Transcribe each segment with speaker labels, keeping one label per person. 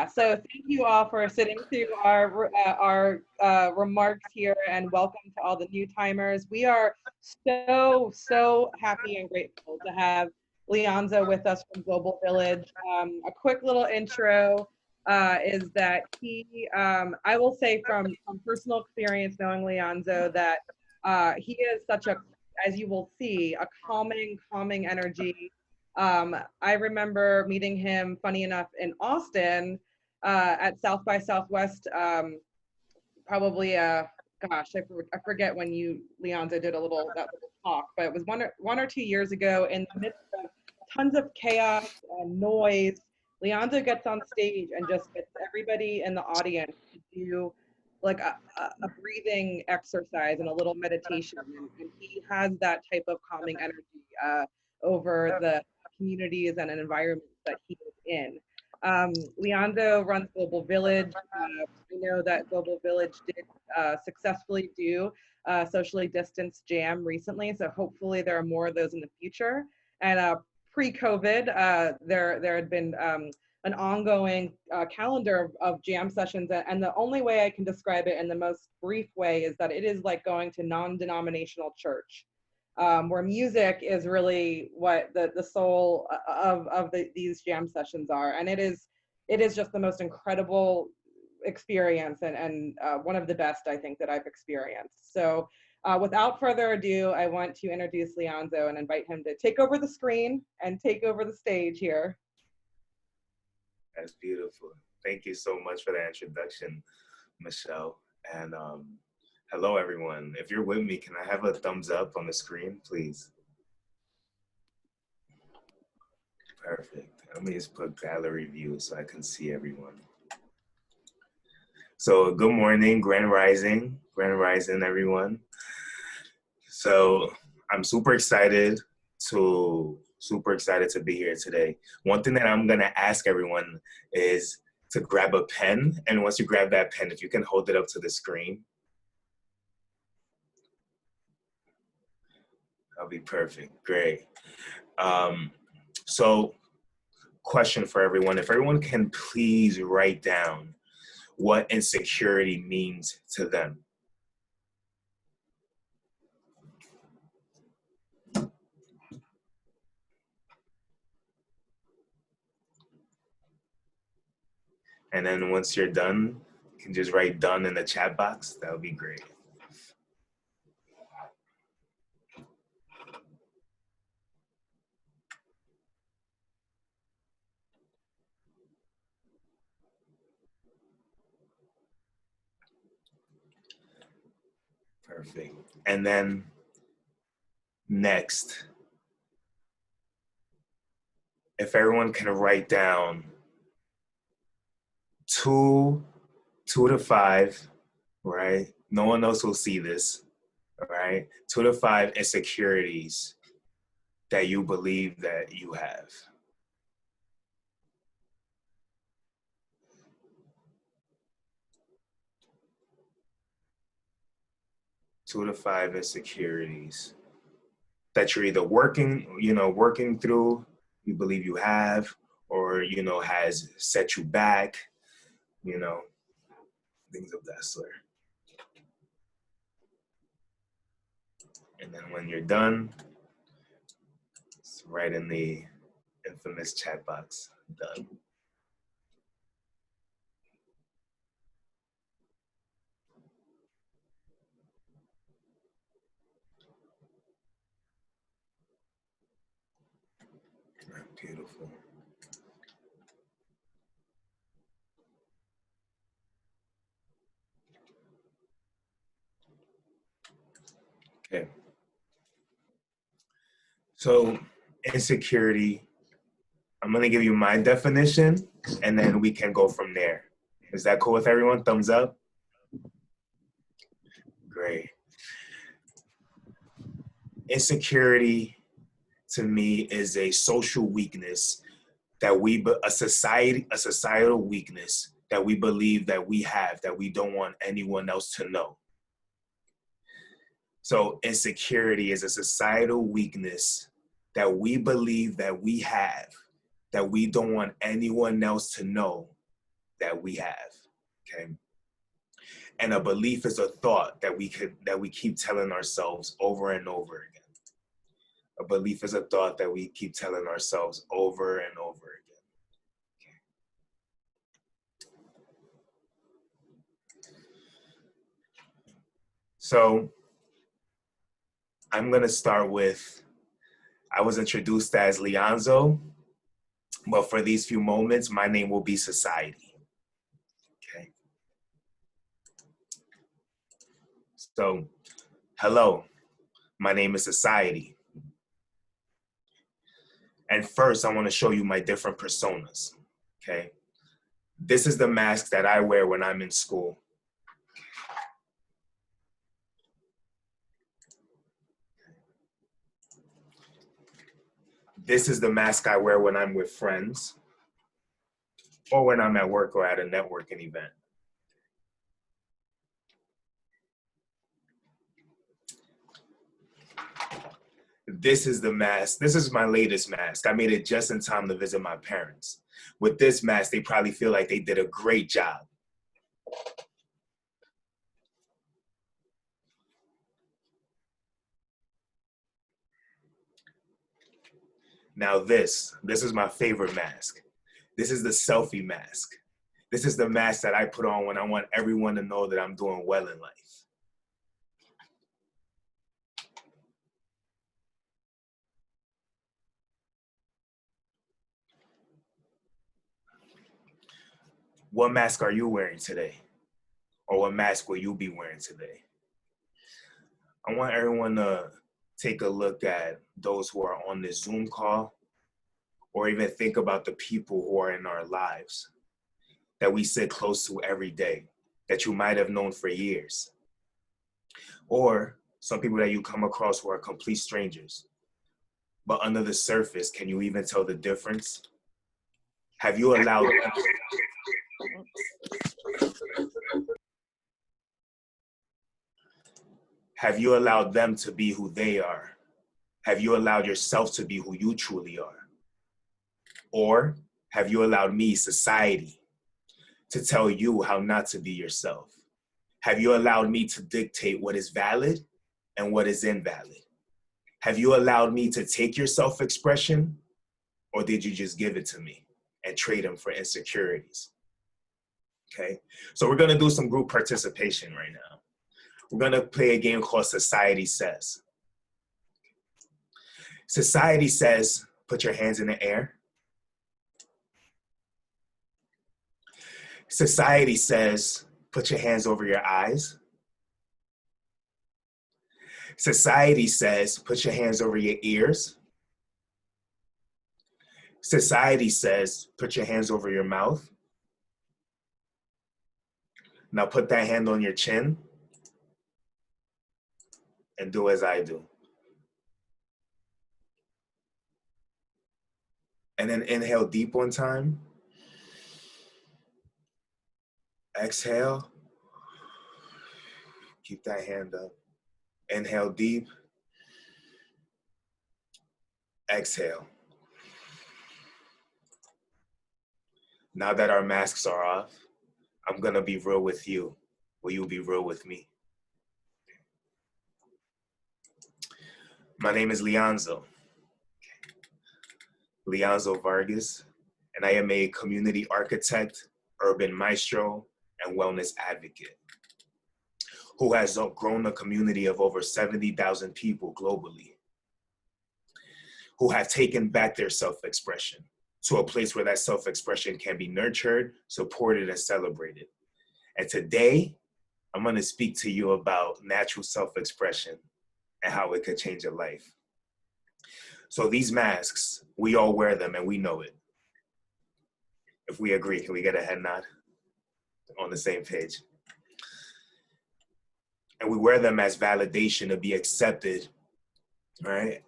Speaker 1: Yeah, so thank you all for sitting through our remarks here, and welcome to all the new timers. We are so happy and grateful to have Lyonzo with us from Global Village. A quick little intro is that I will say from personal experience knowing Lyonzo, that he is such a, as you will see, a calming energy. I remember meeting him, funny enough, in Austin at South by Southwest, probably, gosh, I forget when Leonzo, did that little talk, but it was one or 2 years ago, in the midst of tons of chaos and noise. Leonzo gets on stage and just gets everybody in the audience to do like a breathing exercise and a little meditation. And he has that type of calming energy over the communities and environments that he is in. Leonzo runs Global Village. I know that Global Village did successfully do socially distanced jam recently, so hopefully there are more of those in the future. And pre-COVID, there had been an ongoing calendar of jam sessions, and the only way I can describe it in the most brief way is that it is like going to non-denominational church. Where music is really what the soul of these jam sessions are, and it is just the most incredible experience, and one of the best, I think, that I've experienced. So without further ado, I want to introduce Lyonzo and invite him to take over the screen and take over the stage here.
Speaker 2: That's beautiful. Thank you so much for that introduction, Michelle. And hello, everyone. If you're with me, can I have a thumbs up on the screen, please? Perfect. Let me just put gallery view so I can see everyone. So good morning, Grand Rising, everyone. So I'm super excited to be here today. One thing that I'm gonna ask everyone is to grab a pen, and once you grab that pen, if you can hold it up to the screen, that'll be perfect. Great. So question for everyone, if everyone can please write down what insecurity means to them. And then once you're done, you can just write done in the chat box. That would be great. Perfect. And then next, if everyone can write down two to five, right? No one else will see this, right? 2 to 5 insecurities that you believe that you have. Two to five insecurities that you're either working through, you believe you have, or, has set you back, things of that sort. And then when you're done, it's right in the infamous chat box, done. Beautiful. Okay. So insecurity, I'm gonna give you my definition and then we can go from there. Is that cool with everyone? Thumbs up? Great. Insecurity to me is a social weakness that a societal weakness that we believe that we have, that we don't want anyone else to know. So insecurity is a societal weakness that we believe that we have, that we don't want anyone else to know, that we have, okay? And a belief is a thought that we keep telling ourselves over and over again. A belief is a thought that we keep telling ourselves over and over again. So I'm going to start with, I was introduced as Lyonzo, but for these few moments, my name will be Society. Okay. So, hello, my name is Society. And first, I want to show you my different personas. Okay. This is the mask that I wear when I'm in school. This is the mask I wear when I'm with friends or when I'm at work or at a networking event. This is the mask. This is my latest mask. I made it just in time to visit my parents. With this mask, they probably feel like they did a great job. Now this is my favorite mask. This is the selfie mask. This is the mask that I put on when I want everyone to know that I'm doing well in life. What mask are you wearing today? Or what mask will you be wearing today? I want everyone to take a look at those who are on this Zoom call, or even think about the people who are in our lives that we sit close to every day, that you might have known for years. Or some people that you come across who are complete strangers. But under the surface, can you even tell the difference? Have you allowed them to be who they are? Have you allowed yourself to be who you truly are? Or have you allowed me, Society, to tell you how not to be yourself? Have you allowed me to dictate what is valid and what is invalid? Have you allowed me to take your self-expression, or did you just give it to me and trade them for insecurities? Okay, so we're gonna do some group participation right now. We're gonna play a game called Society Says. Society says, put your hands in the air. Society says, put your hands over your eyes. Society says, put your hands over your ears. Society says, put your hands over your mouth. Now put that hand on your chin and do as I do. And then inhale deep one time. Exhale. Keep that hand up. Inhale deep. Exhale. Now that our masks are off, I'm gonna be real with you. Will you be real with me? My name is Lyonzo Vargas, and I am a community architect, urban maestro, and wellness advocate who has grown a community of over 70,000 people globally, who have taken back their self-expression to a place where that self-expression can be nurtured, supported, and celebrated. And today, I'm gonna speak to you about natural self-expression and how it could change your life. So these masks, we all wear them and we know it. If we agree, can we get a head nod? On the same page. And we wear them as validation to be accepted, right?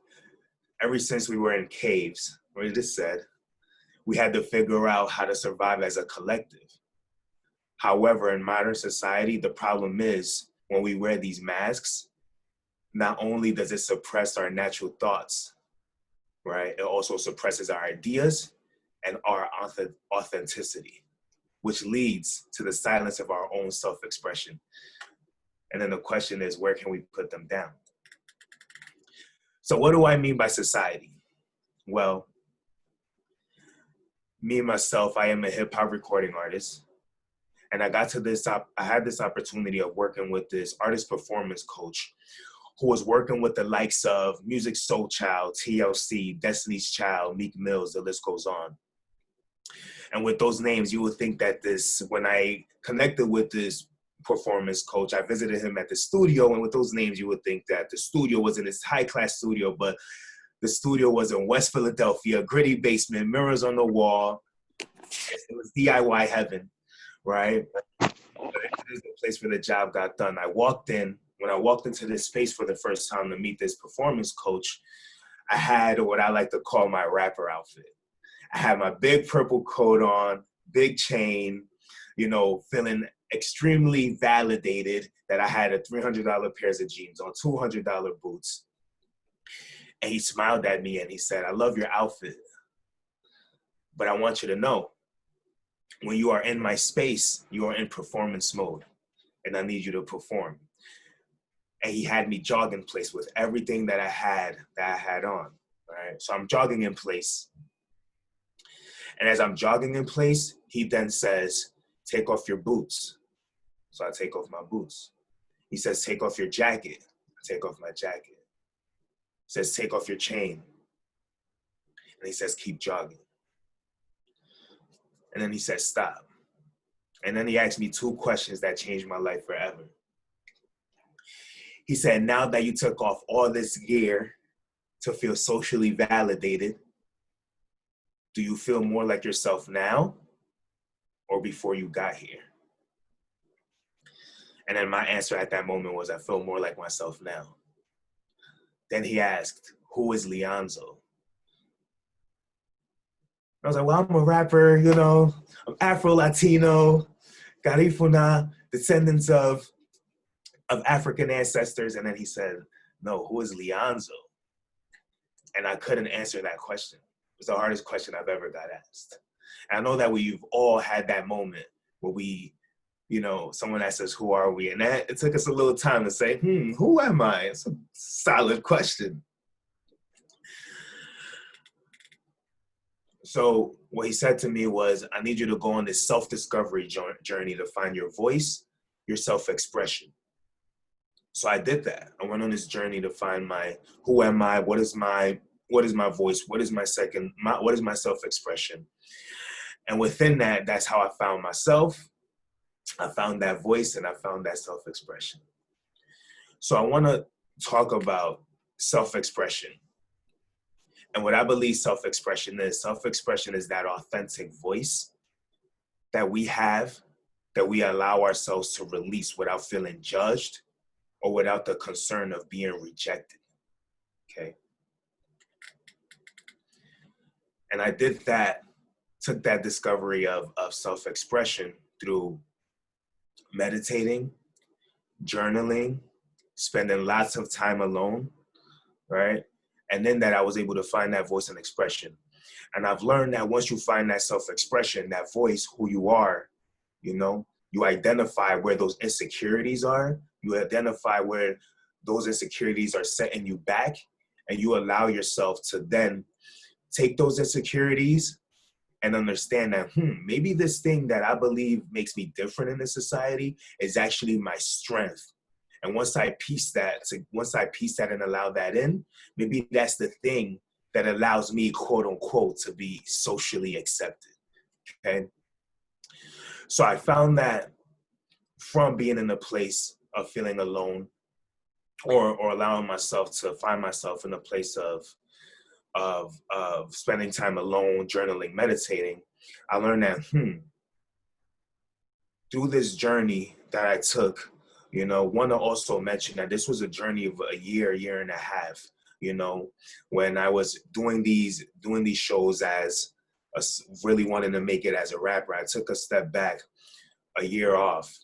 Speaker 2: Ever since we were in caves, what it is said, we had to figure out how to survive as a collective. However, in modern society, the problem is when we wear these masks, not only does it suppress our natural thoughts, right? It also suppresses our ideas and our authenticity. which leads to the silence of our own self-expression. And then the question is, where can we put them down? So what do I mean by society? Well, me myself, I am a hip hop recording artist. And I had this opportunity of working with this artist performance coach who was working with the likes of Music Soul Child, TLC, Destiny's Child, Meek Mills, the list goes on. And with those names, you would think that when I connected with this performance coach, I visited him at the studio, and with those names, you would think that the studio was in this high-class studio, but the studio was in West Philadelphia, gritty basement, mirrors on the wall. It was DIY heaven, right? But it is the place where the job got done. When I walked into this space for the first time to meet this performance coach, I had what I like to call my rapper outfit. I had my big purple coat on, big chain, feeling extremely validated that I had a $300 pairs of jeans on, $200 boots. And he smiled at me and he said, "I love your outfit, but I want you to know, when you are in my space, you are in performance mode, and I need you to perform." And he had me jog in place with everything that I had on, right? So I'm jogging in place. And as I'm jogging in place, he then says, "Take off your boots." So I take off my boots. He says, "Take off your jacket." I take off my jacket. He says, "Take off your chain." And he says, "Keep jogging." And then he says, "Stop." And then he asked me two questions that changed my life forever. He said, "Now that you took off all this gear to feel socially validated, do you feel more like yourself now or before you got here?" And then my answer at that moment was, I feel more like myself now. Then he asked, "Who is Lyonzo?" I was like, "Well, I'm a rapper, I'm Afro-Latino, Garifuna, descendants of African ancestors." And then he said, "No, who is Lyonzo?" And I couldn't answer that question. It was the hardest question I've ever got asked. And I know that we've all had that moment where someone asks us, "Who are we?" And it took us a little time to say, who am I? It's a solid question. So what he said to me was, "I need you to go on this self-discovery journey to find your voice, your self-expression." So I did that. I went on this journey to find who am I? What is my voice? What is my self-expression? And within that, that's how I found myself. I found that voice and I found that self-expression. So I want to talk about self-expression. And what I believe self-expression is that authentic voice that we have, that we allow ourselves to release without feeling judged or without the concern of being rejected, okay? And I took that discovery of self-expression through meditating, journaling, spending lots of time alone, right? And then that I was able to find that voice and expression. And I've learned that once you find that self-expression, that voice, who you are, you identify where those insecurities are, you identify where those insecurities are setting you back, and you allow yourself to then take those insecurities and understand that, maybe this thing that I believe makes me different in this society is actually my strength. And once I piece that and allow that in, maybe that's the thing that allows me, quote unquote, to be socially accepted, okay? So I found that from being in a place of feeling alone or allowing myself to find myself in a place of spending time alone, journaling, meditating, I learned that, through this journey that I took, want to also mention that this was a journey of a year and a half, when I was doing these shows as really wanting to make it as a rapper. I took a step back, a year off.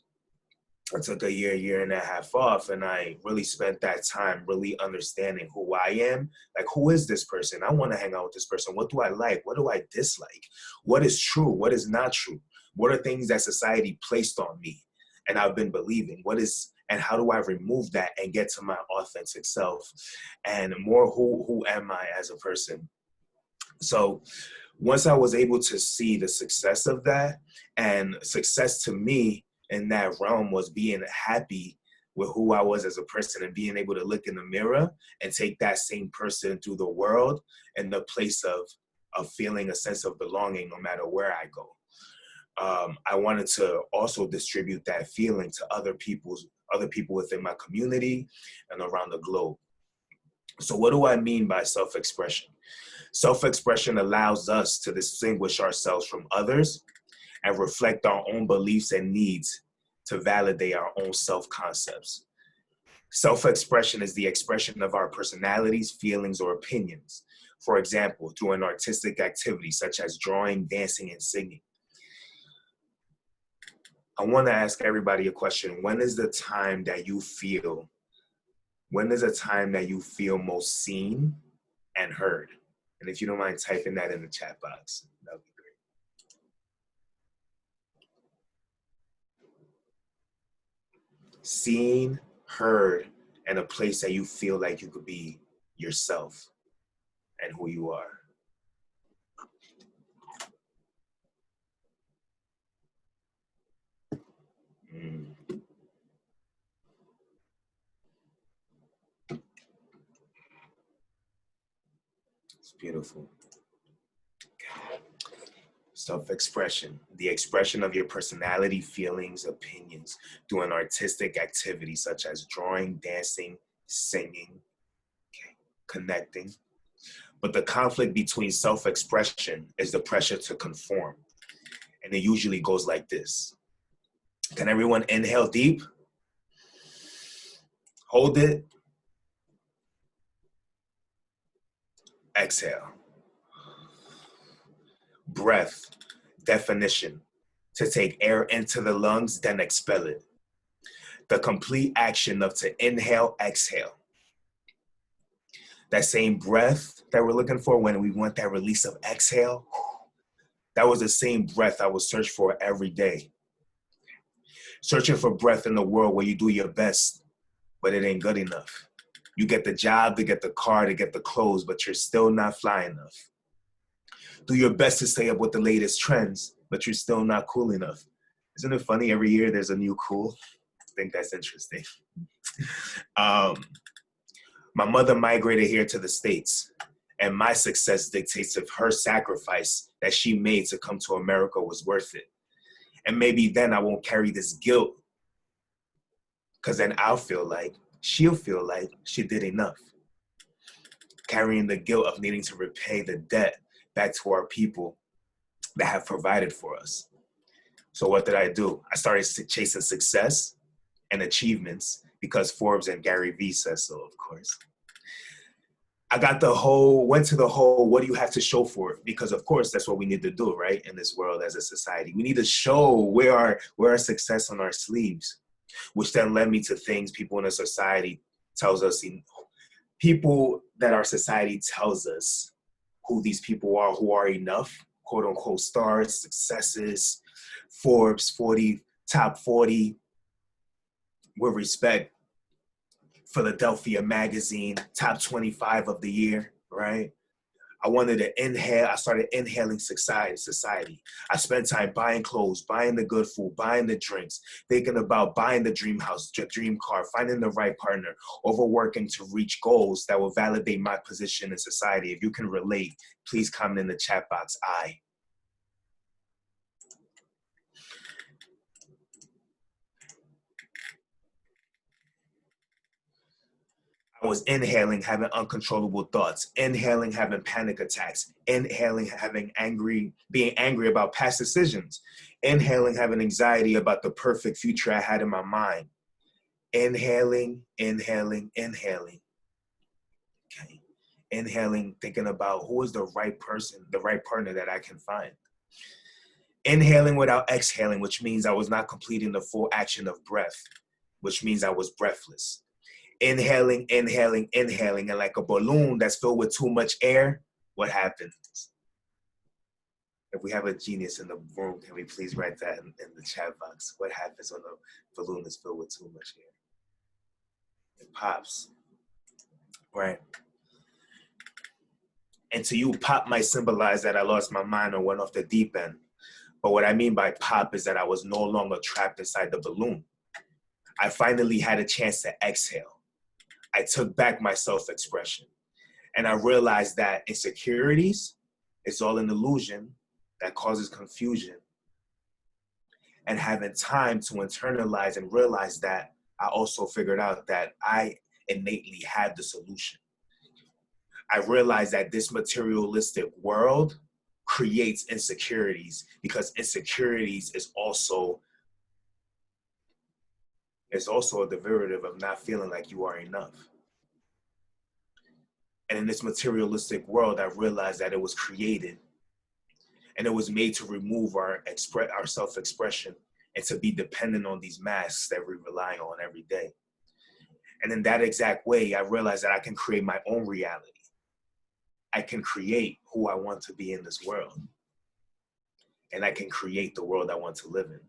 Speaker 2: I took a year and a half off, and I really spent that time really understanding who I am. Like, who is this person? I want to hang out with this person. What do I like? What do I dislike? What is true? What is not true? What are things that society placed on me and I've been believing? And how do I remove that and get to my authentic self? And more, who am I as a person? So once I was able to see the success of that, and success to me in that realm was being happy with who I was as a person and being able to look in the mirror and take that same person through the world in the place of feeling a sense of belonging no matter where I go. I wanted to also distribute that feeling to other people within my community and around the globe. So what do I mean by self-expression? Self-expression allows us to distinguish ourselves from others and reflect our own beliefs and needs to validate our own self-concepts. Self-expression is the expression of our personalities, feelings, or opinions. For example, through an artistic activity such as drawing, dancing, and singing. I want to ask everybody a question. When is a time that you feel most seen and heard? And if you don't mind typing that in the chat box, that would be great. Seen, heard, and a place that you feel like you could be yourself and who you are. It's beautiful. Self-expression, the expression of your personality, feelings, opinions through an artistic activity such as drawing, dancing, singing, connecting. But the conflict between self-expression is the pressure to conform. And it usually goes like this. Can everyone inhale deep? Hold it. Exhale. Breath, definition, to take air into the lungs, then expel it. The complete action of to inhale, exhale. That same breath that we're looking for when we want that release of exhale, that was the same breath I would search for every day. Searching for breath in the world where you do your best, but it ain't good enough. You get the job, to get the car, to get the clothes, but you're still not fly enough. Do your best to stay up with the latest trends, but you're still not cool enough. Isn't it funny? Every year there's a new cool. I think that's interesting. My mother migrated here to the States, and my success dictates if her sacrifice that she made to come to America was worth it. And maybe then I won't carry this guilt, because then she'll feel like she did enough. Carrying the guilt of needing to repay the debt back to our people that have provided for us. So what did I do? I started chasing success and achievements because Forbes and Gary Vee says so, of course. I went to the whole, what do you have to show for it? Because of course, that's what we need to do, right? In this world as a society, we need to show where our success on our sleeves, which then led me to things people in a society tells us, people that our society tells us who these people are, who are enough, quote unquote stars, successes, Forbes 40, top 40, with respect, Philadelphia magazine, top 25 of the year, right? I started inhaling society. I spent time buying clothes, buying the good food, buying the drinks, thinking about buying the dream house, dream car, finding the right partner, overworking to reach goals that will validate my position in society. If you can relate, please comment in the chat box, I was inhaling, having uncontrollable thoughts, inhaling, having panic attacks, inhaling, being angry about past decisions, inhaling, having anxiety about the perfect future I had in my mind. Inhaling, inhaling, inhaling. Okay. Inhaling, thinking about who is the right person, the right partner that I can find. Inhaling without exhaling, which means I was not completing the full action of breath, which means I was breathless. Inhaling, inhaling, inhaling, and like a balloon that's filled with too much air, what happens? If we have a genius in the room, can we please write that in the chat box? What happens when the balloon is filled with too much air? It pops, right? And to you, pop might symbolize that I lost my mind or went off the deep end. But what I mean by pop is that I was no longer trapped inside the balloon. I finally had a chance to exhale. I took back my self-expression. And I realized that insecurities is all an illusion that causes confusion. And having time to internalize and realize that, I also figured out that I innately had the solution. I realized that this materialistic world creates insecurities because insecurities is also a derivative of not feeling like you are enough. And in this materialistic world, I realized that it was created and it was made to remove our self-expression and to be dependent on these masks that we rely on every day. And in that exact way, I realized that I can create my own reality. I can create who I want to be in this world. And I can create the world I want to live in.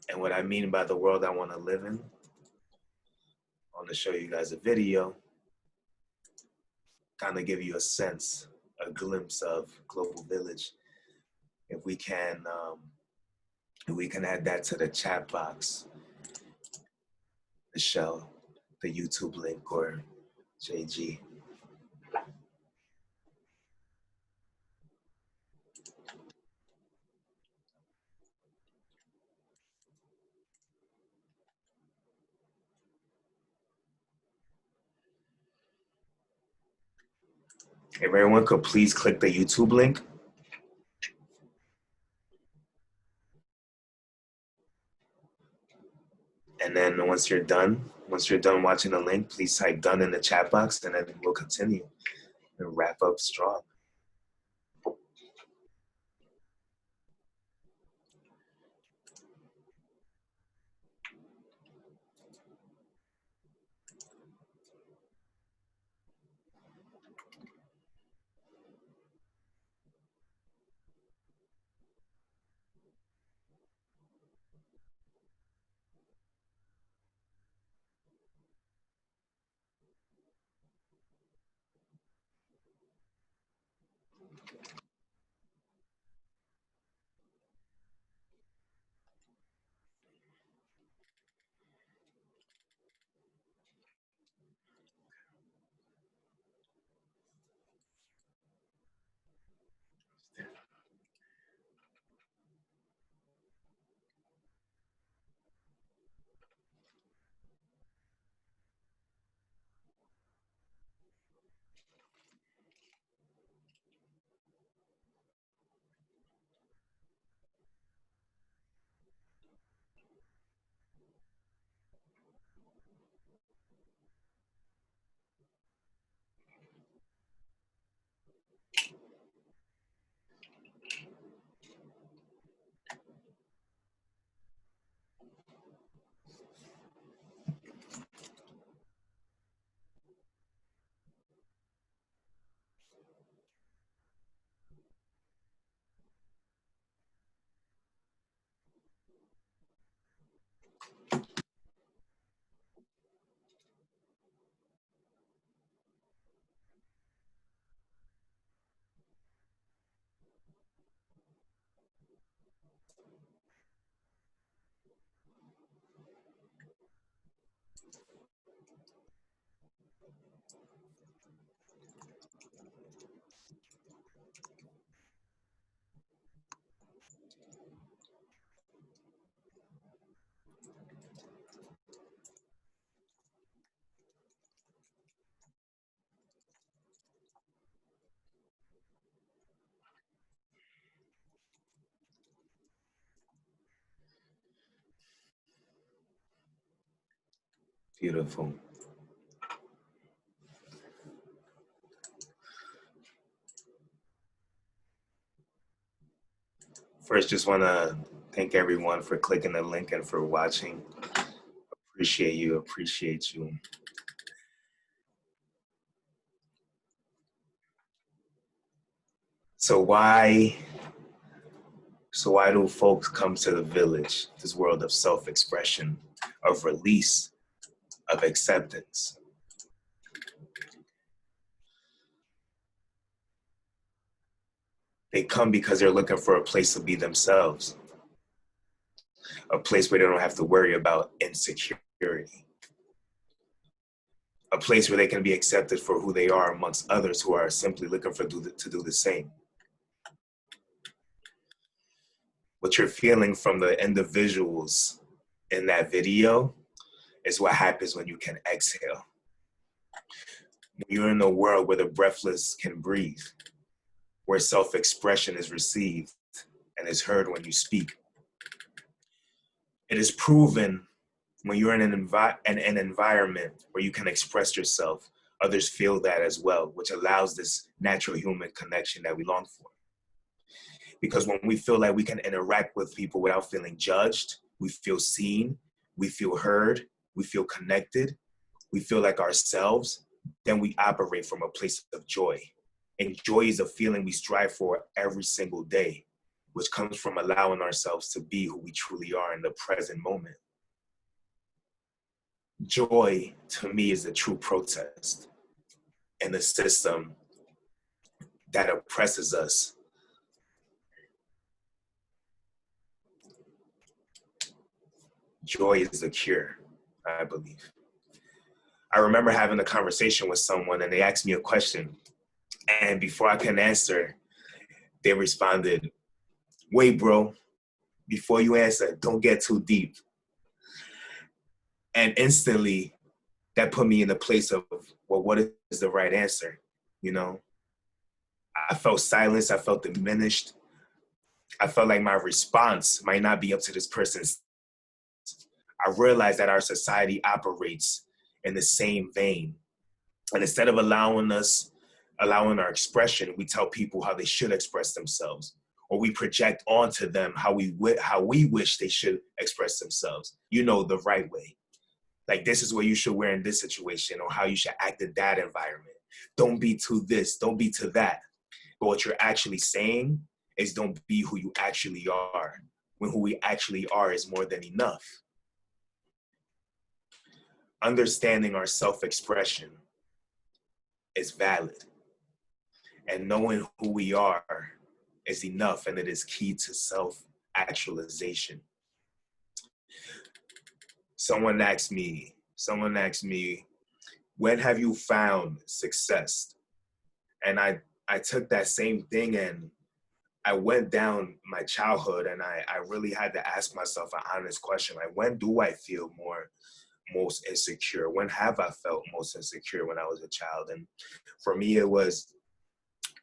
Speaker 2: And what I mean by the world I want to live in, I want to show you guys a video, kind of give you a sense, a glimpse of Global Village. If we can add that to the chat box, Michelle, the YouTube link, or JG. If everyone could please click the YouTube link. And then once you're done watching the link, please type done in the chat box, and then we'll continue and wrap up strong. Beautiful. First, just want to thank everyone for clicking the link and for watching. Appreciate you. So why do folks come to the village, this world of self-expression, of release, of acceptance? They come because they're looking for a place to be themselves, a place where they don't have to worry about insecurity, a place where they can be accepted for who they are amongst others who are simply looking to do the same. What you're feeling from the individuals in that video is what happens when you can exhale. When you're in a world where the breathless can breathe, where self-expression is received and is heard when you speak. It is proven when you're in an environment where you can express yourself, others feel that as well, which allows this natural human connection that we long for. Because when we feel like we can interact with people without feeling judged, we feel seen, we feel heard, we feel connected, we feel like ourselves, then we operate from a place of joy. And joy is a feeling we strive for every single day, which comes from allowing ourselves to be who we truly are in the present moment. Joy, to me, is the true protest in the system that oppresses us. Joy is the cure, I believe. I remember having a conversation with someone and they asked me a question. And before I can answer, they responded, "Wait, bro, before you answer, don't get too deep." And instantly, that put me in the place of, well, what is the right answer? You know, I felt silenced. I felt diminished. I felt like my response might not be up to this person's. I realized that our society operates in the same vein. And instead of allowing our expression, we tell people how they should express themselves, or we project onto them how we wish they should express themselves. You know, the right way. Like, this is what you should wear in this situation, or how you should act in that environment. Don't be to this, don't be to that. But what you're actually saying is, don't be who you actually are, when who we actually are is more than enough. Understanding our self-expression is valid. And knowing who we are is enough, and it is key to self-actualization. Someone asked me, when have you found success? And I took that same thing and I went down my childhood, and I really had to ask myself an honest question. Like, when do I feel most insecure? When have I felt most insecure when I was a child? And for me, it was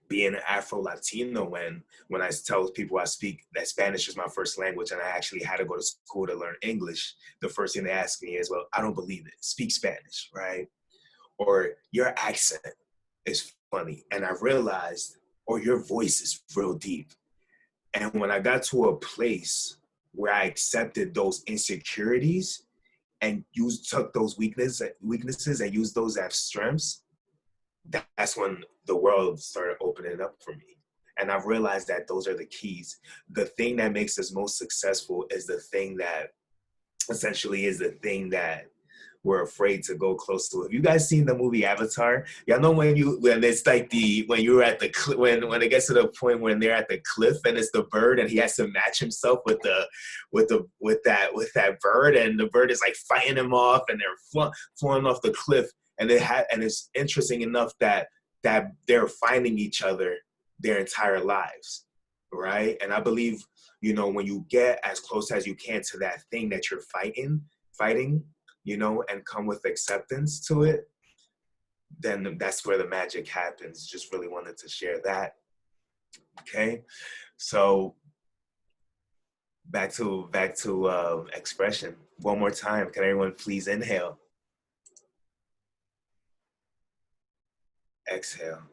Speaker 2: being an Afro-Latino. When I tell people I speak, that Spanish is my first language and I actually had to go to school to learn English, the first thing they ask me is, well, I don't believe it. Speak Spanish, right? Or your accent is funny. And I realized, or your voice is real deep. And when I got to a place where I accepted those insecurities and took those weaknesses and used those as strengths, that's when the world started opening up for me. And I've realized that those are the keys. The thing that makes us most successful is the thing that essentially is the thing that we're afraid to go close to. Have you guys seen the movie Avatar? Y'all know when it's like when you're at the when it gets to the point when they're at the cliff and it's the bird and he has to match himself with that bird, and the bird is like fighting him off and they're flying off the cliff, and it's interesting enough that they're finding each other their entire lives, right? And I believe, when you get as close as you can to that thing that you're fighting, and come with acceptance to it, then that's where the magic happens. Just really wanted to share that. Okay, so back to expression. One more time, can everyone please inhale, exhale.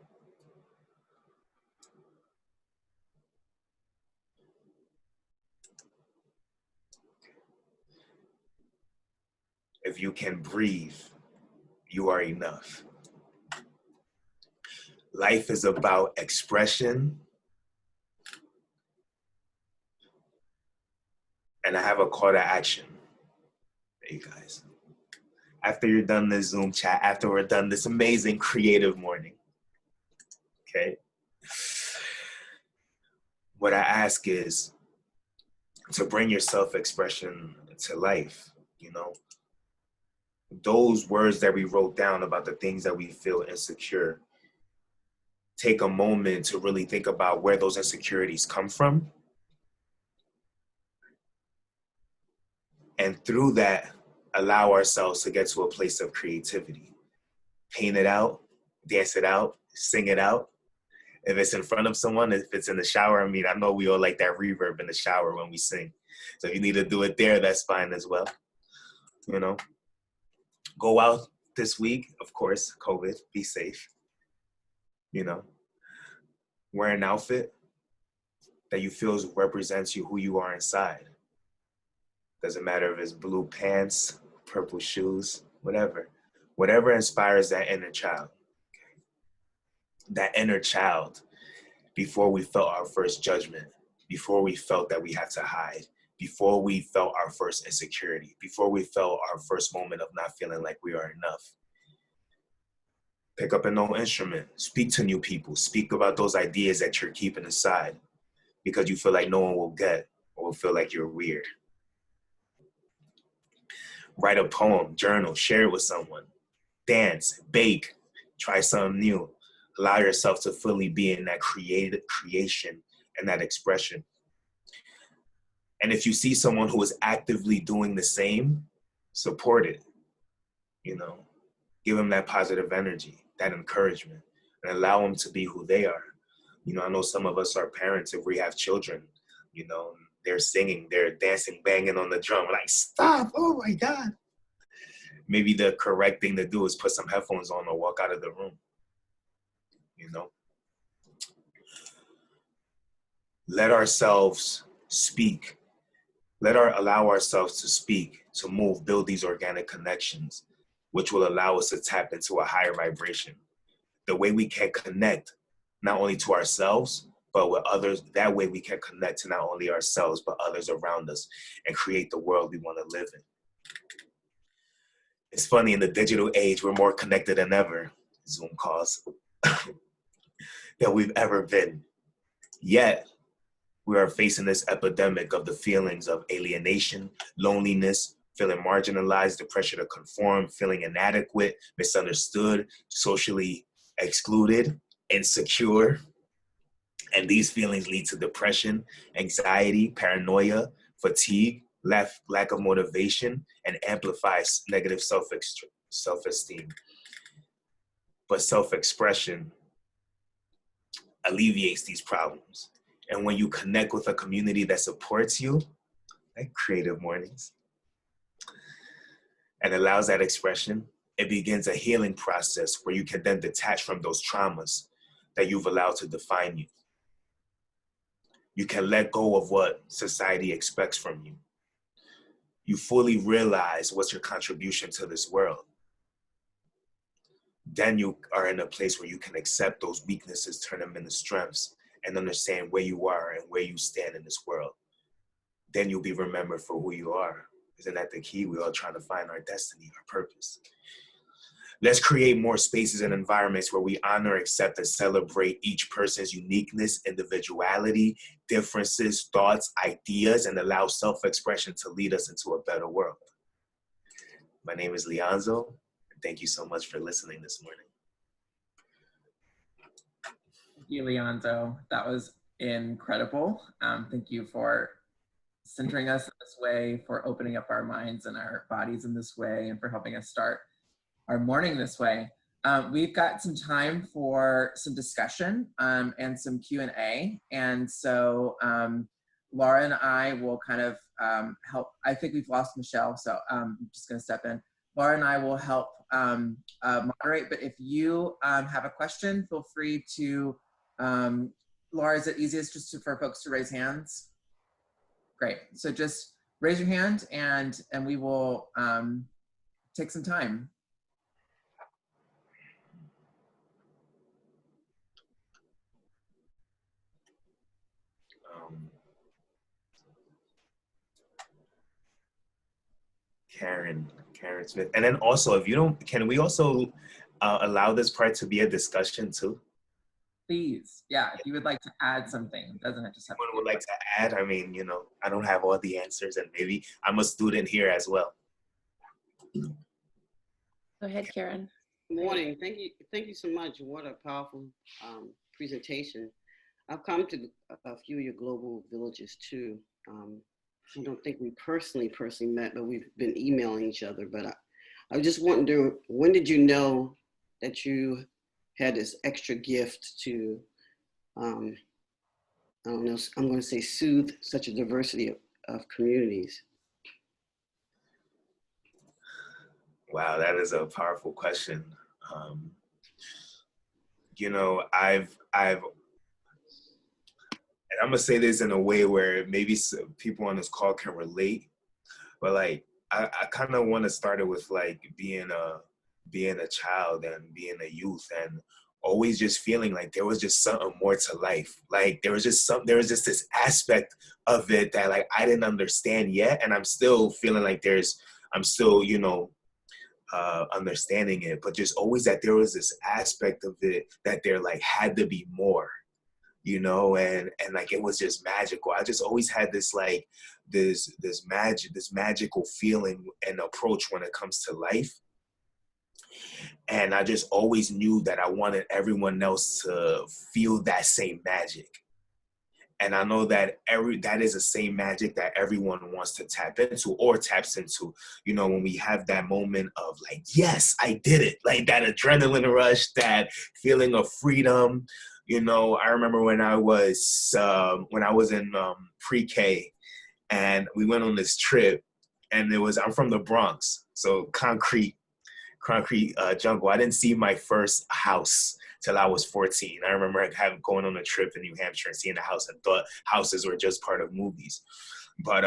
Speaker 2: If you can breathe, you are enough. Life is about expression, And I have a call to action. Hey guys, after you're done this Zoom chat, after we're done this amazing creative morning, okay? What I ask is to bring your self-expression to life, you know? Those words that we wrote down about the things that we feel insecure, take a moment to really think about where those insecurities come from. And through that, allow ourselves to get to a place of creativity. Paint it out, dance it out, sing it out. If it's in front of someone, if it's in the shower, I mean, I know we all like that reverb in the shower when we sing. So if you need to do it there, that's fine as well. You know, go out this week, of course, COVID, be safe. You know, wear an outfit that you feel represents you, who you are inside. Doesn't matter if it's blue pants, purple shoes, whatever. Whatever inspires that inner child. That inner child, before we felt our first judgment, before we felt that we had to hide, before we felt our first insecurity, before we felt our first moment of not feeling like we are enough. Pick up an old instrument, speak to new people, speak about those ideas that you're keeping aside because you feel like no one will get or will feel like you're weird. Write a poem, journal, share it with someone. Dance, bake, try something new. Allow yourself to fully be in that creation and that expression. And if you see someone who is actively doing the same, support it. You know, give them that positive energy, that encouragement, and allow them to be who they are. You know, I know some of us are parents. If we have children, you know, they're singing, they're dancing, banging on the drum. We're like, stop! Oh my God! Maybe the correct thing to do is put some headphones on or walk out of the room. You know, let ourselves speak. Allow ourselves to speak, to move, build these organic connections, which will allow us to tap into a higher vibration. The way we can connect not only to ourselves, but with others. That way we can connect to not only ourselves, but others around us and create the world we want to live in. It's funny, in the digital age, we're more connected than ever, Zoom calls, than we've ever been. Yet, we are facing this epidemic of the feelings of alienation, loneliness, feeling marginalized, the pressure to conform, feeling inadequate, misunderstood, socially excluded, insecure. And these feelings lead to depression, anxiety, paranoia, fatigue, lack of motivation, and amplifies negative self-esteem. But self-expression alleviates these problems. And when you connect with a community that supports you, like Creative Mornings, and allows that expression, it begins a healing process where you can then detach from those traumas that you've allowed to define you. You can let go of what society expects from you. You fully realize what's your contribution to this world. Then you are in a place where you can accept those weaknesses, turn them into strengths, and understand where you are and where you stand in this world. Then you'll be remembered for who you are. Isn't that the key? We're all trying to find our destiny, our purpose. Let's create more spaces and environments where we honor, accept, and celebrate each person's uniqueness, individuality, differences, thoughts, ideas, and allow self-expression to lead us into a better world. My name is Lyonzo, and thank you so much for listening this morning.
Speaker 3: Thank you, Lyonzo. That was incredible. Thank you for centering us in this way, for opening up our minds and our bodies in this way, and for helping us start our morning this way. We've got some time for some discussion and some Q&A. And so Laura and I will kind of help. I think we've lost Michelle, so I'm just gonna step in. Laura and I will help moderate, but if you have a question, feel free to, Laura, is it easiest just for folks to raise hands? Great, so just raise your hand and we will take some time.
Speaker 2: Karen Smith. And then also, if you don't, can we also allow this part to be a discussion too?
Speaker 3: Please, yeah, if you would like to add something, it doesn't just have to
Speaker 2: Anyone
Speaker 3: be
Speaker 2: would like to add? I mean, I don't have all the answers, and maybe I'm a student here as well.
Speaker 4: Go ahead, Karen.
Speaker 5: Good morning. Thank you so much. What a powerful presentation. I've come to a few of your global villages too. I don't think we personally met, but we've been emailing each other. But I just wonder, when did you know that you had this extra gift to, I don't know, I'm going to say soothe such a diversity of communities?
Speaker 2: Wow, that is a powerful question. I've and I'm gonna say this in a way where maybe people on this call can relate, but like I kind of want to start it with like being a child and being a youth and always just feeling like there was just something more to life. Like there was just this aspect of it that like I didn't understand yet, and I'm still feeling like I'm still understanding it, but just always that there was this aspect of it that there like had to be more. And like it was just magical. I just always had this like this magical feeling and approach when it comes to life. And I just always knew that I wanted everyone else to feel that same magic. And I know that that is the same magic that everyone wants to tap into or taps into, when we have that moment of like, yes, I did it. Like that adrenaline rush, that feeling of freedom. I remember when I was in pre-K and we went on this trip, and I'm from the Bronx, so concrete jungle. I didn't see my first house till I was 14. I remember going on a trip in New Hampshire and seeing a house and thought houses were just part of movies. But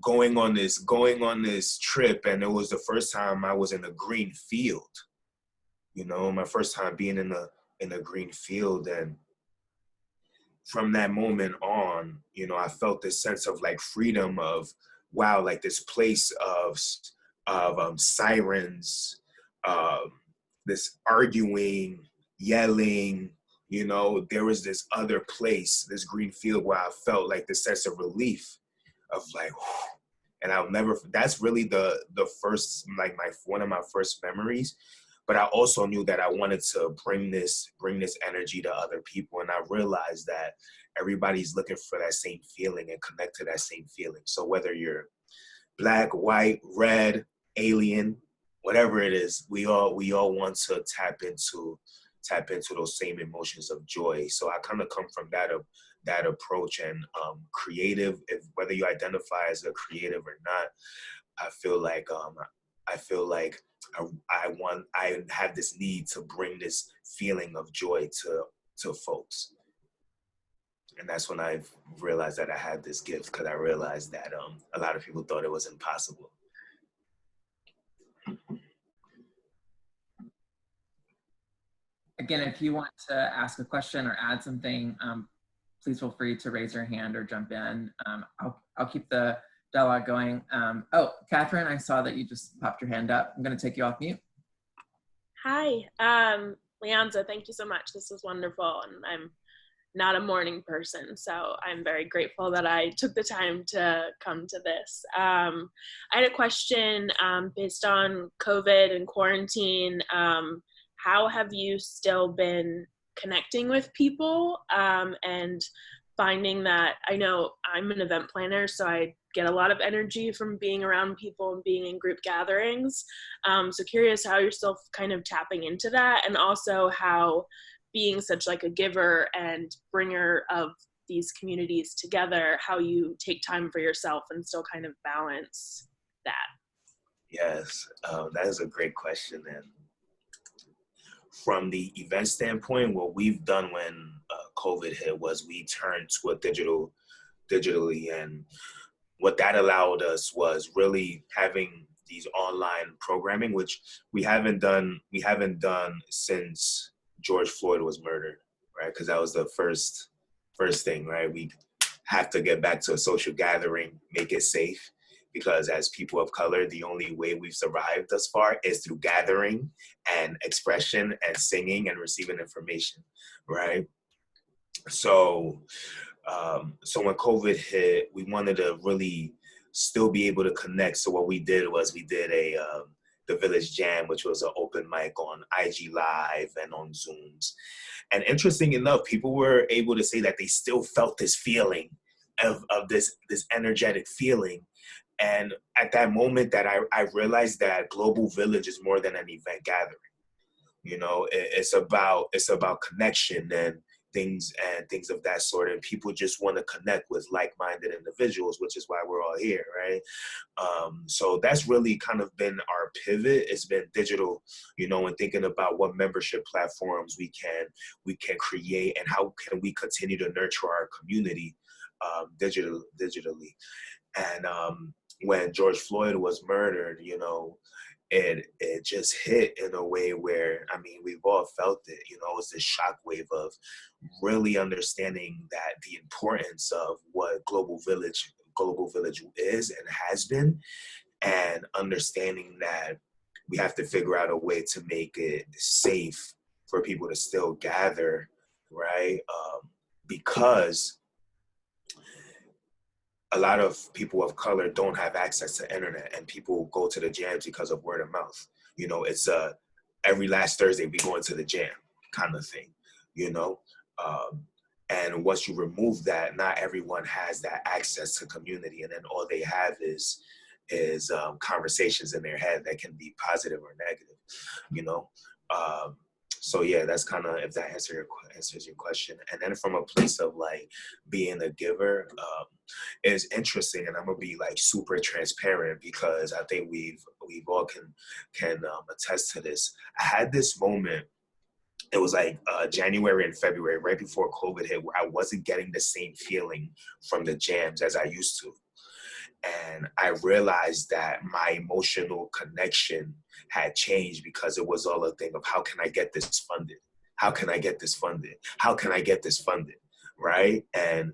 Speaker 2: going on this trip, and it was the first time I was in a green field. My first time being in a green field, and from that moment on, I felt this sense of like freedom of wow, like this place of sirens, this arguing, yelling. There was this other place, this green field, where I felt like this sense of relief, of like, whew. And that's really the first, like one of my first memories. But I also knew that I wanted to bring this energy to other people. And I realized that everybody's looking for that same feeling and connect to that same feeling. So whether you're Black, white, red, alien, whatever it is, we all want to tap into those same emotions of joy. So I kind of come from that approach, and creative, whether you identify as a creative or not, I feel like I have this need to bring this feeling of joy to folks. And that's when I realized that I had this gift, because I realized that a lot of people thought it was impossible.
Speaker 3: Again, if you want to ask a question or add something, please feel free to raise your hand or jump in. I'll keep the dialogue going. Oh, Catherine, I saw that you just popped your hand up. I'm going to take you off mute.
Speaker 6: Hi, Lyonzo, thank you so much. This was wonderful, and I'm not a morning person, so I'm very grateful that I took the time to come to this. I had a question based on COVID and quarantine. How have you still been connecting with people and finding that, I know I'm an event planner, so I get a lot of energy from being around people and being in group gatherings. So curious how you're still kind of tapping into that, and also how being such like a giver and bringer of these communities together, how you take time for yourself and still kind of balance that.
Speaker 2: Yes, that is a great question. And from the event standpoint, what we've done when COVID hit was we turned to a digitally, and what that allowed us was really having these online programming, which we haven't done since George Floyd was murdered, right? Because that was the first thing, right? We have to get back to a social gathering, make it safe, because as people of color, the only way we've survived thus far is through gathering and expression and singing and receiving information, right? So, so when COVID hit, we wanted to really still be able to connect. So what we did was we did the Village Jam, which was an open mic on IG Live and on Zooms. And interesting enough, people were able to say that they still felt this feeling of this energetic feeling. And at that moment that I realized that Global Village is more than an event gathering. You know, it's about connection and things of that sort. And people just want to connect with like-minded individuals, which is why we're all here, right? So that's really kind of been our pivot. It's been digital, you know, and thinking about what membership platforms we can create and how can we continue to nurture our community digitally. And when George Floyd was murdered, you know, it just hit in a way where, I mean, we've all felt it, you know, it's this shockwave of really understanding that the importance of what Global Village is and has been, and understanding that we have to figure out a way to make it safe for people to still gather, right? Because a lot of people of color don't have access to internet, and people go to the jams because of word of mouth. You know, it's every last Thursday we go into the jam kind of thing, you know? And once you remove that, not everyone has that access to community, and then all they have is conversations in their head that can be positive or negative, you know? So yeah, that's kind of, if that answers your question. And then from a place of like being a giver, it's interesting, and I'm gonna be like super transparent because I think we've all can attest to this. I had this moment. It was like January and February, right before COVID hit, where I wasn't getting the same feeling from the jams as I used to. And I realized that my emotional connection had changed because it was all a thing of how can I get this funded? How can I get this funded? How can I get this funded? Right? And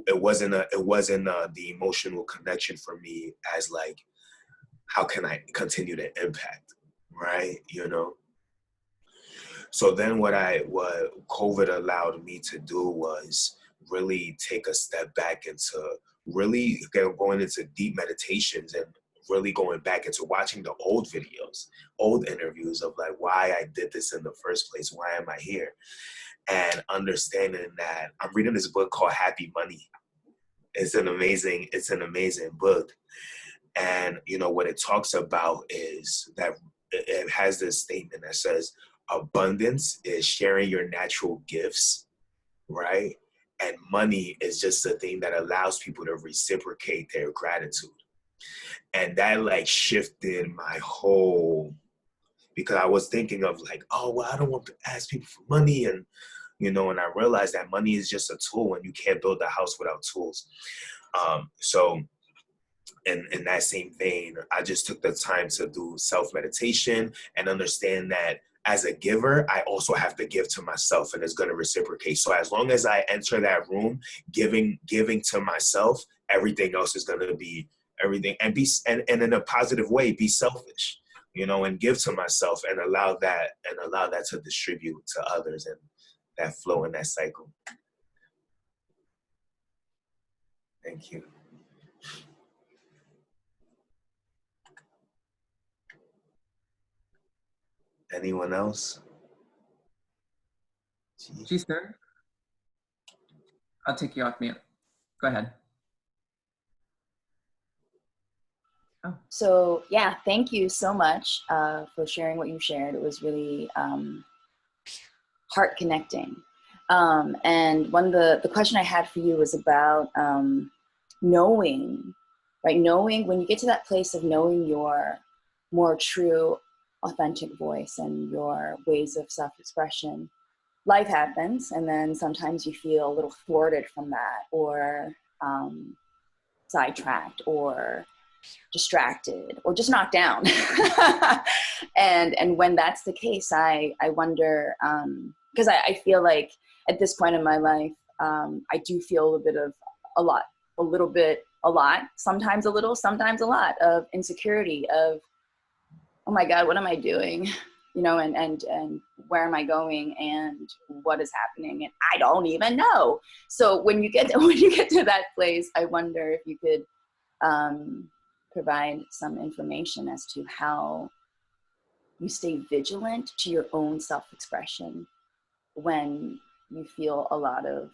Speaker 2: it wasn't the emotional connection for me as like, how can I continue to impact? Right? You know? So then what COVID allowed me to do was really take a step back into really going into deep meditations and really going back into watching the old videos, old interviews of like why I did this in the first place, why am I here? And understanding that I'm reading this book called Happy Money. It's an amazing book. And you know what it talks about is that it has this statement that says abundance is sharing your natural gifts, right? And money is just a thing that allows people to reciprocate their gratitude. And that like shifted my whole, because I was thinking of like, oh, well, I don't want to ask people for money. And, you know, and I realized that money is just a tool and you can't build a house without tools. So in that same vein, I just took the time to do self-meditation and understand that as a giver, I also have to give to myself, and it's going to reciprocate. So as long as I enter that room, giving to myself, everything else is going to be everything, and in a positive way, be selfish, you know, and give to myself and allow that to distribute to others, and that flow in that cycle. Thank you. Anyone else?
Speaker 3: She's there. I'll take you off mute. Go ahead.
Speaker 7: Oh. So yeah, thank you so much for sharing what you shared. It was really heart connecting. And one of the question I had for you was about knowing, right? Knowing when you get to that place of knowing your more true, authentic voice and your ways of self-expression. Life happens, and then sometimes you feel a little thwarted from that, or sidetracked, or distracted, or just knocked down. and when that's the case, I wonder, because I feel like at this point in my life, I do feel a little bit a lot, sometimes a little, sometimes a lot of insecurity of, oh my God, what am I doing? You know, and where am I going and what is happening? And I don't even know. So when you get to that place, I wonder if you could provide some information as to how you stay vigilant to your own self-expression when you feel a lot of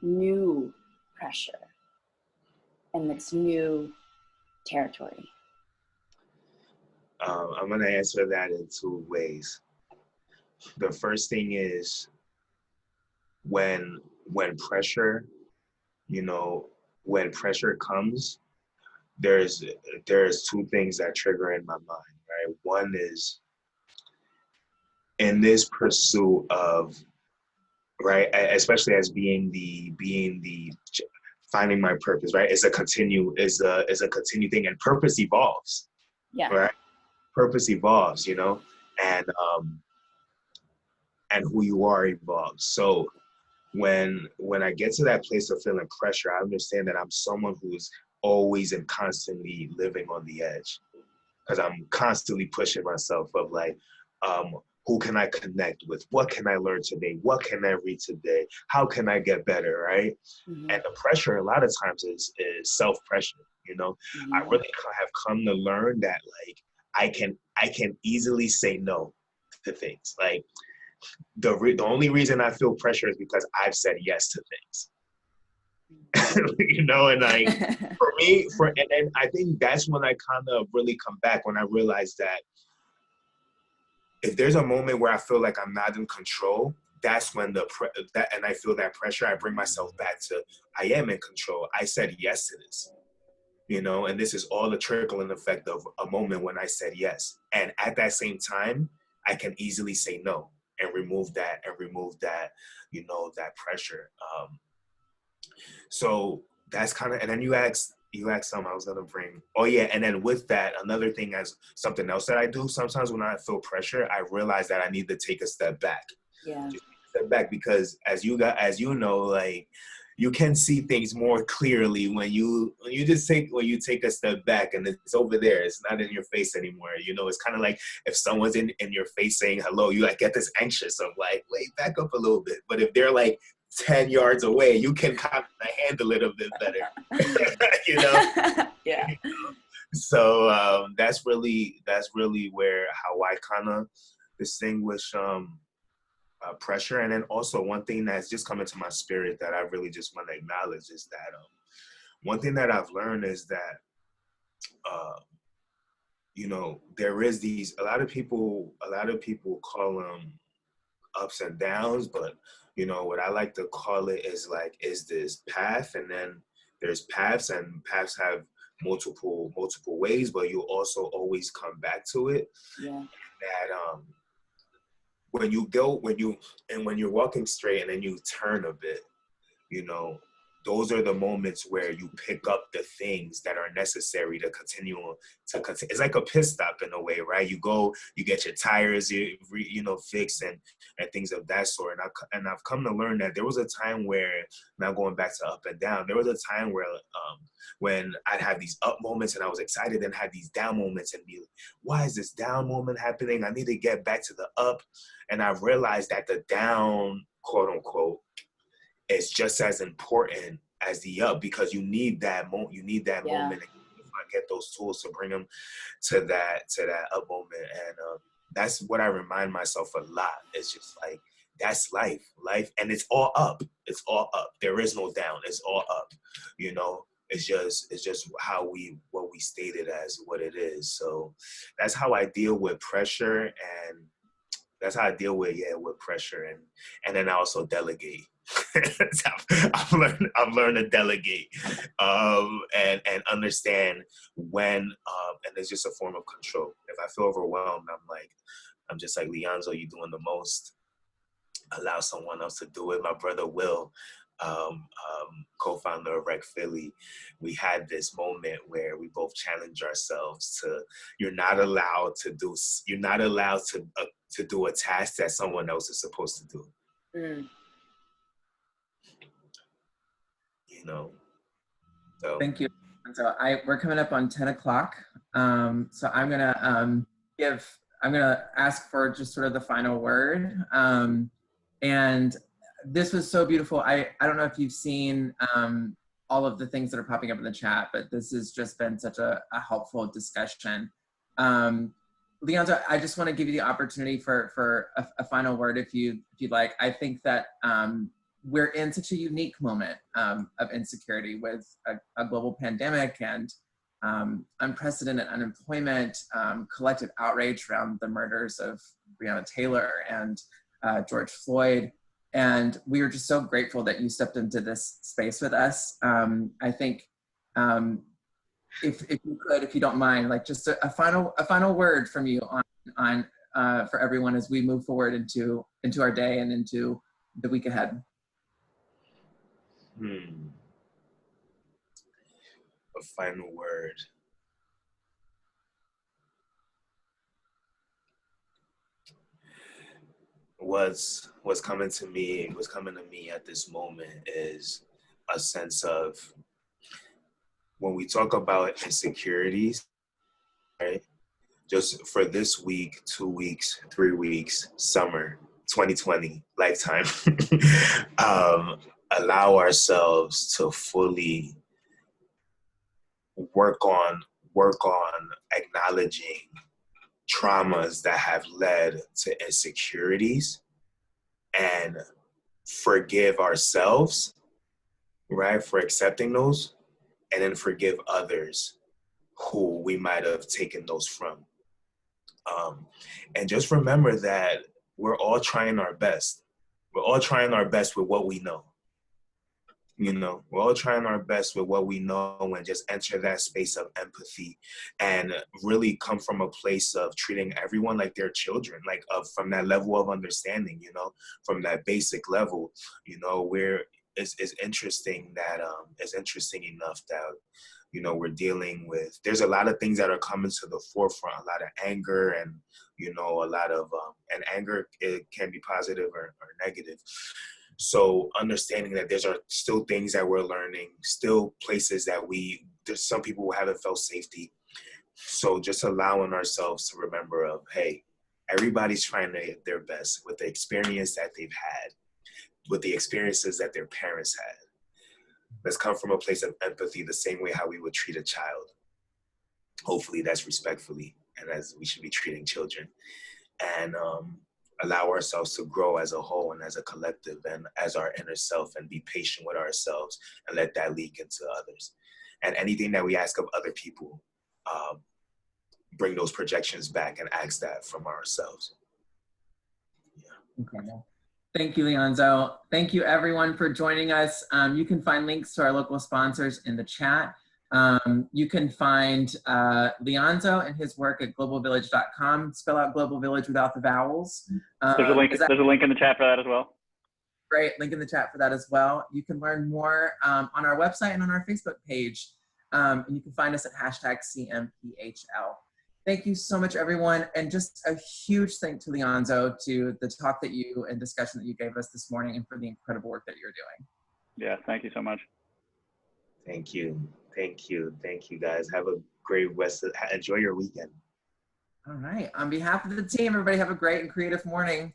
Speaker 7: new pressure and it's new territory.
Speaker 2: I'm going to answer that in two ways. The first thing is when pressure, you know, when pressure comes, there's two things that trigger in my mind, right? One is in this pursuit of, right, especially as being the finding my purpose, right? It's a continue thing, and purpose evolves.
Speaker 7: Yeah.
Speaker 2: Right? Purpose evolves, you know, and who you are evolves. So when I get to that place of feeling pressure, I understand that I'm someone who's always and constantly living on the edge, because I'm constantly pushing myself of like, who can I connect with? What can I learn today? What can I read today? How can I get better, right?
Speaker 7: Mm-hmm.
Speaker 2: And the pressure a lot of times is self-pressure, you know?
Speaker 7: Mm-hmm.
Speaker 2: I really have come to learn that like I can easily say no to things. Like the only reason I feel pressure is because I've said yes to things. You know, and like for me, and I think that's when I kind of really come back, when I realize that if there's a moment where I feel like I'm not in control, that's when and I feel that pressure, I bring myself back to, I am in control. I said yes to this, you know, and this is all the trickling effect of a moment when I said yes. And at that same time, I can easily say no and remove that, you know, that pressure. So that's kind of, and then you asked something I was gonna bring. Oh yeah, and then with that, another thing as something else that I do sometimes when I feel pressure, I realize that I need to take a step back.
Speaker 7: Yeah.
Speaker 2: Just take a step back, because as you know, like you can see things more clearly when you take a step back and it's over there. It's not in your face anymore. You know, it's kind of like if someone's in your face saying hello, you like get this anxious of like, wait, back up a little bit. But if they're like 10 yards away, you can kind of handle it a bit better. You know?
Speaker 7: Yeah.
Speaker 2: So that's really where how I kind of distinguish pressure. And then also one thing that's just coming to my spirit that I really just want to acknowledge is that one thing that I've learned is that you know, there is a lot of people call them ups and downs, but you know what I like to call it is this path, and then there's paths, and paths have multiple ways, but you also always come back to it.
Speaker 7: Yeah.
Speaker 2: That when you're walking straight and then you turn a bit, you know, those are the moments where you pick up the things that are necessary to continue. It's like a pit stop in a way, right? You go, you get your tires, you know, fixed and things of that sort. And I've come to learn that there was a time where, now going back to up and down, there was a time where when I'd have these up moments and I was excited, and had these down moments and be like, why is this down moment happening? I need to get back to the up. And I realized that the down, quote unquote, is just as important as the up, because you need that moment. You need that moment. And get those tools to bring them to that up moment. And that's what I remind myself a lot. It's just like, that's life, and it's all up. It's all up. There is no down. It's all up. You know, it's just what we stated as what it is. So that's how I deal with pressure, and that's how I deal with pressure, and then I also delegate. I've learned to delegate, and understand when, and it's just a form of control. If I feel overwhelmed, I'm just like, Lyonzo, you're doing the most. Allow someone else to do it. My brother Will, co-founder of Rec Philly, we had this moment where we both challenged ourselves to, you're not allowed to do a task that someone else is supposed to do.
Speaker 7: Mm.
Speaker 2: You know, So
Speaker 3: Thank you. So we're coming up on 10 o'clock. So I'm gonna ask for just sort of the final word. And this was so beautiful. I don't know if you've seen all of the things that are popping up in the chat, but this has just been such a helpful discussion. Lyonzo, I just want to give you the opportunity for a final word if you'd like. I think that we're in such a unique moment of insecurity with a global pandemic and unprecedented unemployment, collective outrage around the murders of Breonna Taylor and George Floyd. And we are just so grateful that you stepped into this space with us. I think if you could, if you don't mind, like just a final word from you on for everyone as we move forward into our day and into the week ahead.
Speaker 2: A final word. What's coming to me at this moment is a sense of, when we talk about insecurities, right? Just for this week, 2 weeks, 3 weeks, summer, 2020, lifetime, allow ourselves to fully work on acknowledging traumas that have led to insecurities and forgive ourselves, right, for accepting those, and then forgive others who we might have taken those from. And just remember that we're all trying our best. We're all trying our best with what we know. You know, we're all trying our best with what we know, and just enter that space of empathy and really come from a place of treating everyone like they're children, like from that level of understanding, you know, from that basic level, you know, where it's interesting that it's interesting enough that, you know, we're dealing with, there's a lot of things that are coming to the forefront, a lot of anger and, you know, a lot of, and anger, it can be positive or negative. So understanding that there's still things that we're learning, still places that there's some people who haven't felt safety. So just allowing ourselves to remember of, hey, everybody's trying their best with the experience that they've had, with the experiences that their parents had. Let's come from a place of empathy, the same way how we would treat a child. Hopefully that's respectfully, and as we should be treating children. And allow ourselves to grow as a whole and as a collective and as our inner self, and be patient with ourselves and let that leak into others. And anything that we ask of other people, bring those projections back and ask that from ourselves. Yeah.
Speaker 3: Incredible. Thank you, Lyonzo. Thank you, everyone, for joining us. You can find links to our local sponsors in the chat. You can find Lyonzo and his work at globalvillage.com. Spell out Global Village without the vowels.
Speaker 8: There's a link in the chat for that as well.
Speaker 3: Great, link in the chat for that as well. You can learn more on our website and on our Facebook page. And you can find us at #CMPHL. Thank you so much, everyone. And just a huge thank to Lyonzo, to the talk that you and discussion that you gave us this morning, and for the incredible work that you're doing.
Speaker 8: Yeah, thank you so much.
Speaker 2: Thank you. Thank you. Thank you, guys. Have a great enjoy your weekend.
Speaker 3: All right. On behalf of the team, everybody have a great and creative morning.